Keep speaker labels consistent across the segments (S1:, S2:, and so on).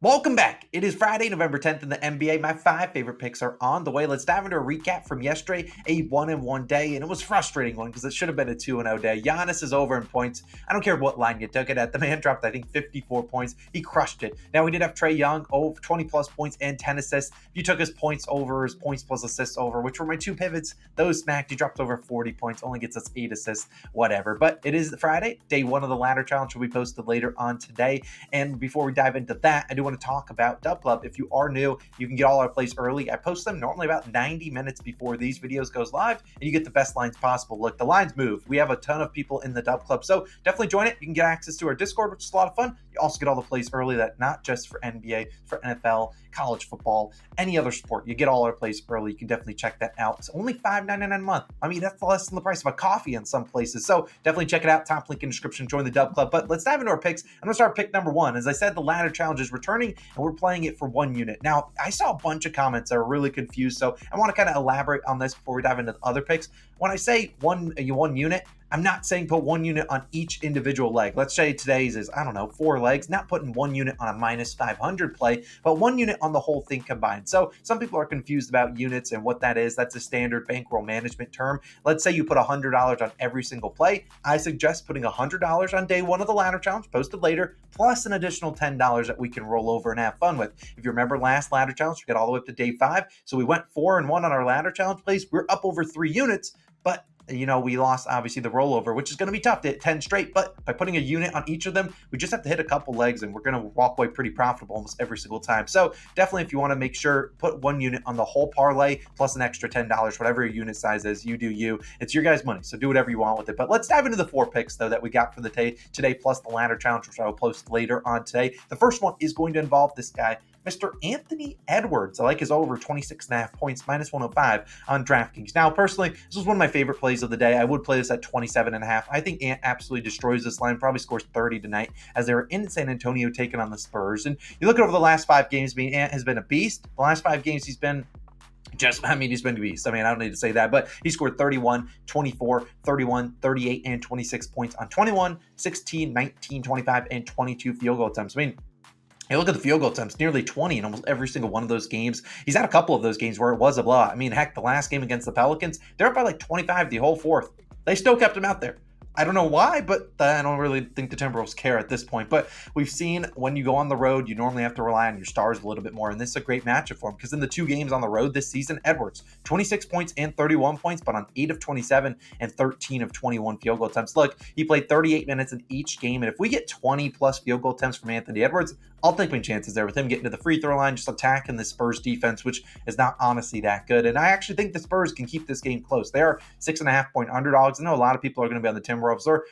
S1: Welcome back. It is Friday, November 10th in the NBA. My 5 favorite picks are on the way. Let's dive into a recap from yesterday, a 1-1 day, and it was a frustrating one because it should have been a 2-0 day. Giannis is over in points. I don't care what line you took it at. The man dropped, I think, 54 points. He crushed it. Now, we did have Trae Young over 20-plus points and 10 assists. If you took his points over, his points plus assists over, which were my 2 pivots, those smacked. He dropped over 40 points, only gets us 8 assists, whatever. But it is Friday. Day 1 of the ladder challenge will be posted later on today. And before we dive into that, I do want to talk about DubClub. If you are new, you can get all our plays early. I post them normally about 90 minutes before these videos goes live, and you get the best lines possible. Look, the lines move. We have a ton of people in the DubClub, so definitely join it. You can get access to our Discord, which is a lot of fun. You also get all the plays early, that not just for NBA, for NFL, college football, any other sport. You get all our plays early. You can definitely check that out. It's only $5.99 a month. I mean, that's less than the price of a coffee in some places. So definitely check it out. Top link in the description. Join the DubClub. But let's dive into our picks. I'm going to start pick number 1. As I said, the ladder challenge is returning, and we're playing it for 1 unit. Now, I saw a bunch of comments that are really confused, so I want to kind of elaborate on this before we dive into the other picks. When I say one unit, I'm not saying put 1 unit on each individual leg. Let's say today's is, 4 legs, not putting 1 unit on a minus 500 play, but 1 unit on the whole thing combined. So some people are confused about units and what that is. That's a standard bankroll management term. Let's say you put $100 on every single play. I suggest putting $100 on day 1 of the ladder challenge, posted later, plus an additional $10 that we can roll over and have fun with. If you remember last ladder challenge, we got all the way up to day 5. So we went 4-1 on our ladder challenge plays. We're up over 3 units, but we lost obviously the rollover, which is going to be tough to hit 10 straight, but by putting a unit on each of them, we just have to hit a couple legs and we're going to walk away pretty profitable almost every single time. So definitely, if you want to make sure, put 1 unit on the whole parlay plus an extra $10, whatever your unit size is. You do you. It's your guys' money, so do whatever you want with it. But let's dive into the 4 picks though that we got for the day today, plus the ladder challenge, which I will post later on today. The first one is going to involve this guy, Mr. Anthony Edwards. I like his over 26.5 points, minus 105 on DraftKings. Now, personally, this was one of my favorite plays of the day. I would play this at 27.5. I think Ant absolutely destroys this line, probably scores 30 tonight, as they were in San Antonio taking on the Spurs. And you look at over the last 5 games, Ant has been a beast. The last 5 games, he's been he's been a beast. I don't need to say that, but he scored 31, 24, 31, 38, and 26 points on 21, 16, 19, 25, and 22 field goal attempts. Hey, look at the field goal attempts, nearly 20 in almost every single one of those games. He's had a couple of those games where it was a blowout. Heck, the last game against the Pelicans, they're up by like 25 the whole fourth. They still kept him out there. I don't know why, but I don't really think the Timberwolves care at this point. But we've seen when you go on the road, you normally have to rely on your stars a little bit more. And this is a great matchup for him because in the 2 games on the road this season, Edwards, 26 points and 31 points, but on 8 of 27 and 13 of 21 field goal attempts. Look, he played 38 minutes in each game. And if we get 20 plus field goal attempts from Anthony Edwards, I'll take my chances there with him getting to the free throw line, just attacking the Spurs defense, which is not honestly that good. And I actually think the Spurs can keep this game close. They are 6.5 point underdogs. I know a lot of people are going to be on the Timberwolves.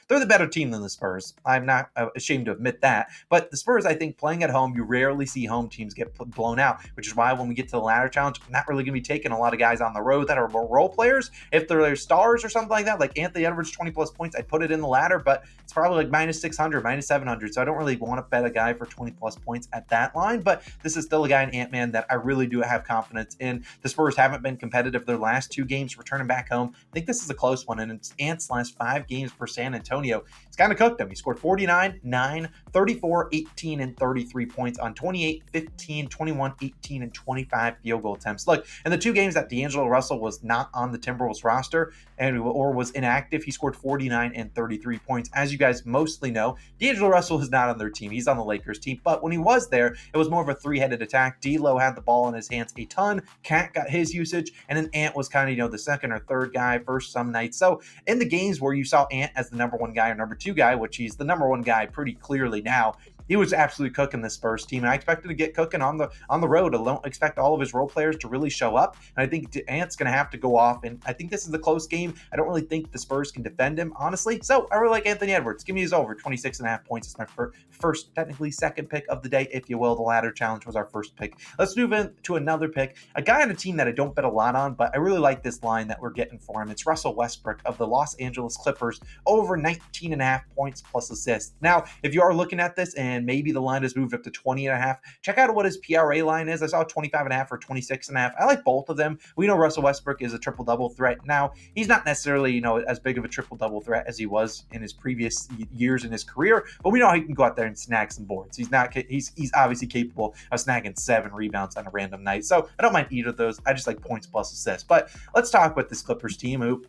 S1: They're the better team than the Spurs. I'm not ashamed to admit that. But the Spurs, I think, playing at home, you rarely see home teams get blown out, which is why when we get to the ladder challenge, I'm not really going to be taking a lot of guys on the road that are role players. If they're stars or something like that, like Anthony Edwards, 20 plus points, I'd put it in the ladder, but it's probably like minus 600, minus 700. So I don't really want to bet a guy for 20 plus points at that line, but this is still a guy in Ant-Man that I really do have confidence in. The Spurs haven't been competitive their last 2 games, returning back home. I think this is a close one, and it's Ant's last 5 games for San Antonio. It's kind of cooked him. He scored 49, 9, 34, 18, and 33 points on 28, 15, 21, 18, and 25 field goal attempts. Look, in the 2 games that D'Angelo Russell was not on the Timberwolves roster or was inactive, he scored 49 and 33 points. As you guys mostly know, D'Angelo Russell is not on their team. He's on the Lakers team, but when he was there, it was more of a 3-headed attack. D'Lo had the ball in his hands a ton. Cat got his usage, and then Ant was kind of, the second or third guy first some nights. So in the games where you saw Ant as the number 1 guy or number 2 guy, which he's the number 1 guy pretty clearly now, he was absolutely cooking this Spurs team, and I expected to get cooking on the road. I don't expect all of his role players to really show up, and I think Ant's going to have to go off, and I think this is a close game. I don't really think the Spurs can defend him, honestly, so I really like Anthony Edwards. Give me his over 26.5 points. It's my first, technically second pick of the day, if you will. The ladder challenge was our first pick. Let's move into another pick, a guy on a team that I don't bet a lot on, but I really like this line that we're getting for him. It's Russell Westbrook of the Los Angeles Clippers, over 19.5 points plus assists. Now, if you are looking at this and and maybe the line has moved up to 20.5. Check out what his PRA line is. I saw 25.5 or 26.5. I like both of them. We know Russell Westbrook is a triple-double threat. Now, he's not necessarily, as big of a triple-double threat as he was in his previous years in his career, but we know he can go out there and snag some boards. He's obviously capable of snagging 7 rebounds on a random night. So I don't mind either of those. I just like points plus assists. But let's talk about this Clippers team who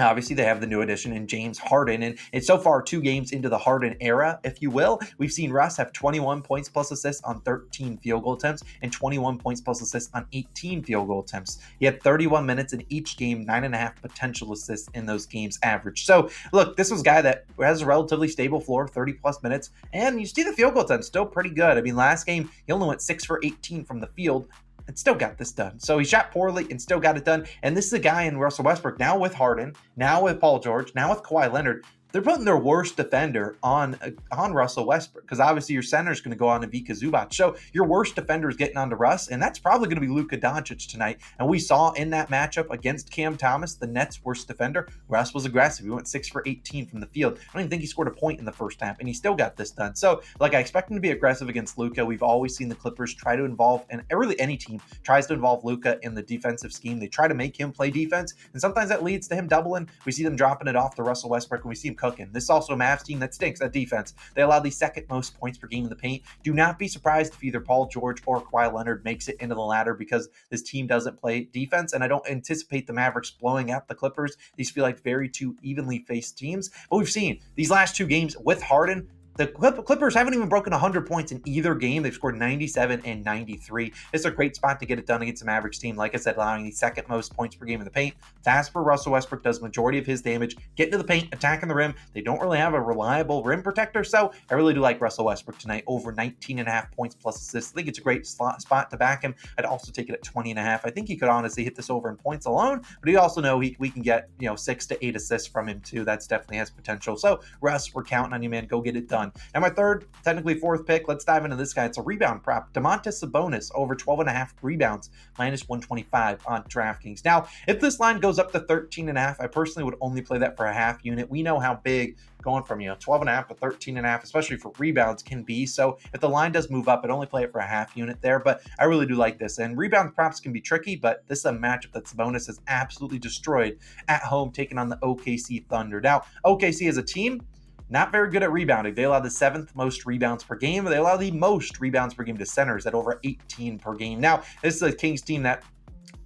S1: obviously, they have the new addition in James Harden, and it's so far 2 games into the Harden era, if you will. We've seen Russ have 21 points plus assists on 13 field goal attempts and 21 points plus assists on 18 field goal attempts. He had 31 minutes in each game, 9.5 potential assists in those games average. So, look, this was a guy that has a relatively stable floor, 30-plus minutes, and you see the field goal attempts still pretty good. I mean, last game, he only went 6 for 18 from the field, and still got this done. So he shot poorly and still got it done. And this is a guy in Russell Westbrook, now with Harden, now with Paul George, now with Kawhi Leonard. They're putting their worst defender on Russell Westbrook because obviously your center is going to go on to Vika Zubac. So your worst defender is getting onto Russ, and that's probably going to be Luka Doncic tonight. And we saw in that matchup against Cam Thomas, the Nets' worst defender, Russ was aggressive. He went 6 for 18 from the field. I don't even think he scored a point in the first half, and he still got this done. So, I expect him to be aggressive against Luka. We've always seen the Clippers try to involve, and really any team tries to involve Luka in the defensive scheme. They try to make him play defense, and sometimes that leads to him doubling. We see them dropping it off to Russell Westbrook, and we see him cooking. This is also a Mavs team that stinks at defense. They allow the 2nd most points per game in the paint. Do not be surprised if either Paul George or Kawhi Leonard makes it into the ladder because this team doesn't play defense, and I don't anticipate the Mavericks blowing out the Clippers. These feel like very 2 evenly faced teams. But we've seen these last 2 games with Harden, the Clippers haven't even broken 100 points in either game. They've scored 97 and 93. It's a great spot to get it done against the Mavericks team. Like I said, allowing the 2nd most points per game in the paint. That's where Russell Westbrook does majority of his damage. Getting to the paint, attacking the rim. They don't really have a reliable rim protector, so I really do like Russell Westbrook tonight over 19.5 points plus assists. I think it's a great spot to back him. I'd also take it at 20.5. I think he could honestly hit this over in points alone, but he also know we can get 6 to 8 assists from him too. That's definitely has potential. So Russ, we're counting on you, man. Go get it done. Now my third, technically 4th pick, let's dive into this guy. It's a rebound prop. Damonte Sabonis over 12.5 rebounds, minus 125 on DraftKings. Now, if this line goes up to 13.5, I personally would only play that for a half unit. We know how big going from 12.5 to 13.5, especially for rebounds, can be. So if the line does move up, I'd only play it for a half unit there. But I really do like this. And rebound props can be tricky, but this is a matchup that Sabonis has absolutely destroyed at home, taking on the OKC Thunder. Now, OKC as a team, not very good at rebounding. They allow the 7th most rebounds per game. They allow the most rebounds per game to centers at over 18 per game. Now, this is a Kings team that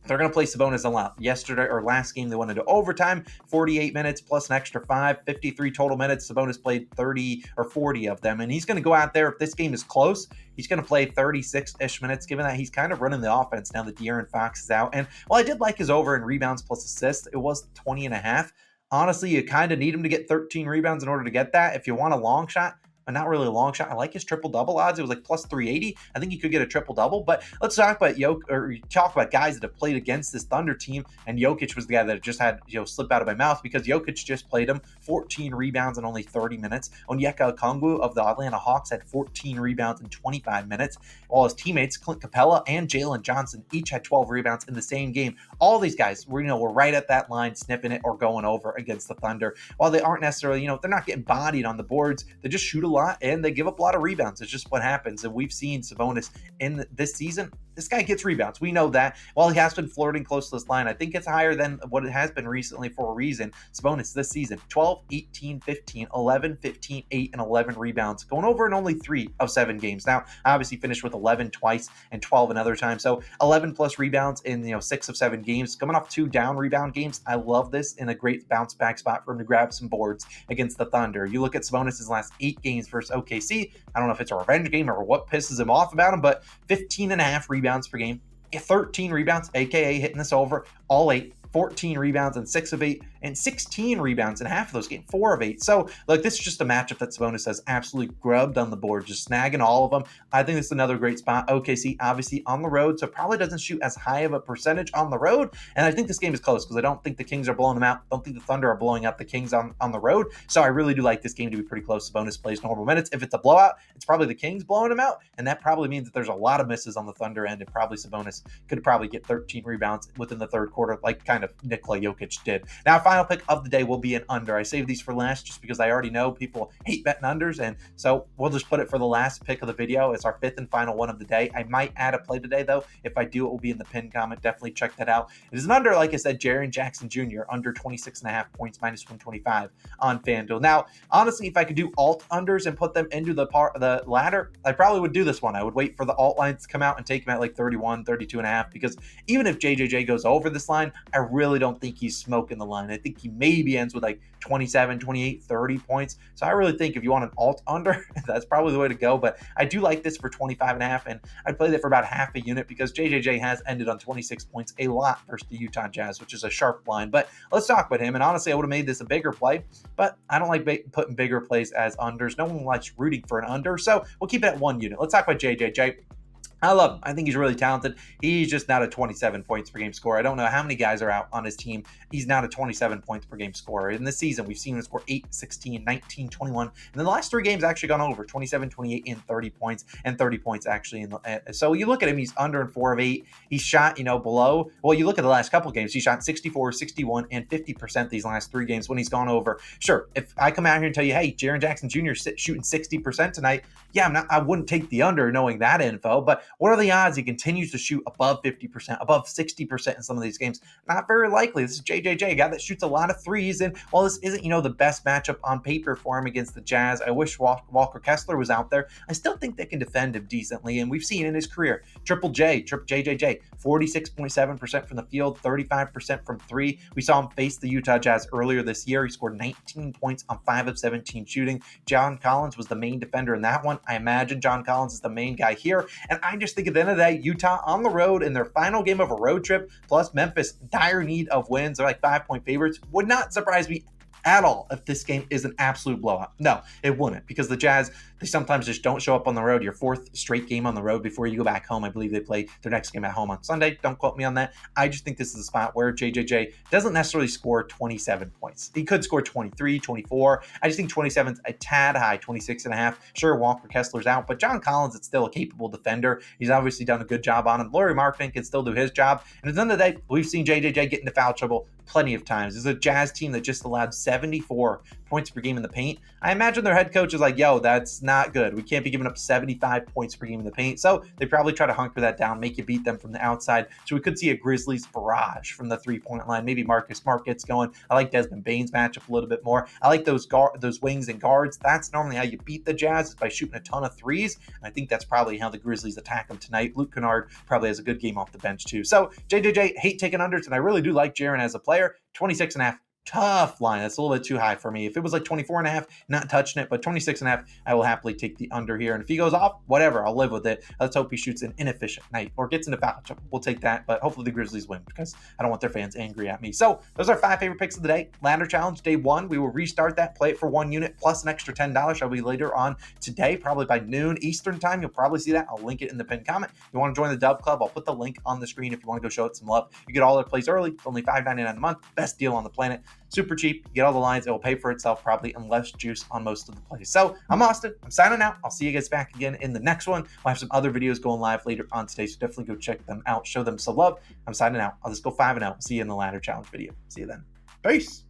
S1: they're going to play Sabonis a lot. Yesterday or last game, they went into overtime, 48 minutes plus an extra 5, 53 total minutes. Sabonis played 30 or 40 of them, and he's going to go out there. If this game is close, he's going to play 36-ish minutes, given that he's kind of running the offense now that De'Aaron Fox is out. And while I did like his over in rebounds plus assists, it was 20.5. Honestly, you kind of need him to get 13 rebounds in order to get that. If you want a long shot, but not really a long shot. I like his triple-double odds. It was like plus 380. I think he could get a triple-double. But let's talk about talk about guys that have played against this Thunder team. And Jokic was the guy that just had slip out of my mouth because Jokic just played him 14 rebounds in only 30 minutes. Onyeka Okongwu of the Atlanta Hawks had 14 rebounds in 25 minutes, while his teammates Clint Capella and Jalen Johnson each had 12 rebounds in the same game. All these guys were right at that line, snipping it or going over against the Thunder. While they aren't necessarily, they're not getting bodied on the boards. They just shoot a lot and they give up a lot of rebounds. It's just what happens. And we've seen Sabonis in this season. This guy gets rebounds. We know that. While he has been flirting close to this line, I think it's higher than what it has been recently for a reason. Sabonis this season, 12, 18, 15, 11, 15, 8, and 11 rebounds, going over in only 3 of 7 games. Now, obviously finished with 11 twice and 12 another time. So 11 plus rebounds in 6 of 7 games. Coming off 2 down rebound games. I love this in a great bounce back spot for him to grab some boards against the Thunder. You look at Sabonis' last 8 games versus OKC. I don't know if it's a revenge game or what pisses him off about him, but 15.5 rebounds per game, 13 rebounds, aka hitting this over, all 8, 14 rebounds in 6 of 8, and 16 rebounds in half of those games, 4 of 8. So, this is just a matchup that Sabonis has absolutely grubbed on the board, just snagging all of them. I think this is another great spot. OKC, obviously, on the road, so probably doesn't shoot as high of a percentage on the road. And I think this game is close because I don't think the Kings are blowing them out. I don't think the Thunder are blowing out the Kings on the road. So I really do like this game to be pretty close. Sabonis plays normal minutes. If it's a blowout, it's probably the Kings blowing them out. And that probably means that there's a lot of misses on the Thunder end. And probably Sabonis could probably get 13 rebounds within the third quarter, like kind of Nikola Jokic did. Now, final pick of the day will be an under. I saved these for last just because I already know people hate betting unders, and so we'll just put it for the last pick of the video. It's our fifth and final one of the day. I might add a play today, though. If I do, it will be in the pinned comment. Definitely check that out. It is an under, like I said, Jaren Jackson Jr., under 26.5 points, minus 125 on FanDuel. Now, honestly, if I could do alt unders and put them into the ladder, I probably would do this one. I would wait for the alt lines to come out and take them at like 31, 32.5, because even if JJJ goes over this line, I really don't think he's smoking the line. I think he maybe ends with like 27, 28, 30 points. So I really think if you want an alt under, that's probably the way to go. But I do like this for 25.5, and I'd play that for about half a unit because JJJ has ended on 26 points a lot versus the Utah Jazz, which is a sharp line. But let's talk about him. And honestly, I would have made this a bigger play, but I don't like putting bigger plays as unders. No one likes rooting for an under, so we'll keep it at 1 unit. Let's talk about JJJ. I love him. I think he's really talented. He's just not a 27 points per game scorer. I don't know how many guys are out on his team. He's not a 27 points per game scorer. In this season, we've seen him score 8, 16, 19, 21. And then the last 3 games actually gone over 27, 28, and 30 points, and 30 points actually. So you look at him, he's under in 4 of 8. He's shot, below. Well, you look at the last couple games, he shot 64, 61, and 50% these last 3 games when he's gone over. Sure, if I come out here and tell you, hey, Jaren Jackson Jr. shooting 60% tonight, yeah, I wouldn't take the under knowing that info, but what are the odds he continues to shoot above 50%, above 60% in some of these games? Not very likely. This is JJJ, a guy that shoots a lot of threes, and while this isn't, the best matchup on paper for him against the Jazz, I wish Walker Kessler was out there. I still think they can defend him decently, and we've seen in his career, JJJ, 46.7% from the field, 35% from 3. We saw him face the Utah Jazz earlier this year. He scored 19 points on 5 of 17 shooting. John Collins was the main defender in that one. I imagine John Collins is the main guy here, and I just think at the end of the day, Utah on the road in their final game of a road trip, plus Memphis, dire need of wins. They're like 5-point favorites. Would not surprise me at all if this game is an absolute blowout. No, it wouldn't, because the Jazz, they sometimes just don't show up on the road. Your 4th straight game on the road before you go back home. I believe they play their next game at home on Sunday. Don't quote me on that. I just think this is a spot where JJJ doesn't necessarily score 27 points. He could score 23, 24. I just think 27's a tad high, 26.5. Sure, Walker Kessler's out, but John Collins is still a capable defender. He's obviously done a good job on him. Lauri Markkanen can still do his job. And at the end of the day, we've seen JJJ get into foul trouble plenty of times. This is a Jazz team that just allowed 74 points per game in the paint. I imagine their head coach is like, yo, that's not good. We can't be giving up 75 points per game in the paint. So they probably try to hunker that down, make you beat them from the outside. So we could see a Grizzlies barrage from the 3-point line. Maybe Marcus Smart gets going. I like Desmond Bane's matchup a little bit more. I like those wings and guards. That's normally how you beat the Jazz, is by shooting a ton of threes. And I think that's probably how the Grizzlies attack them tonight. Luke Kennard probably has a good game off the bench too. So JJJ, hate taking unders, and I really do like Jaren as a player. 26.5. Tough line. That's a little bit too high for me. If it was like 24.5, not touching it, but 26.5, I will happily take the under here. And if he goes off, whatever, I'll live with it. Let's hope he shoots an inefficient night or gets into foul trouble. We'll take that, but hopefully the Grizzlies win because I don't want their fans angry at me. So those are 5 favorite picks of the day. Ladder challenge day 1. We will restart that, play it for 1 unit plus an extra $10. Shall be later on today, probably by noon Eastern time. You'll probably see that. I'll link it in the pinned comment. If you want to join the DubClub, I'll put the link on the screen if you want to go show it some love. You get all their plays early. It's only $5.99 a month. Best deal on the planet. Super cheap. You get all the lines. It will pay for itself probably, and less juice on most of the plays. So I'm Austin. I'm signing out. I'll see you guys back again in the next one. We'll have some other videos going live later on today, so definitely go check them out. Show them some love. I'm signing out. I'll just go 5-0. See you in the ladder challenge video. See you then. Peace.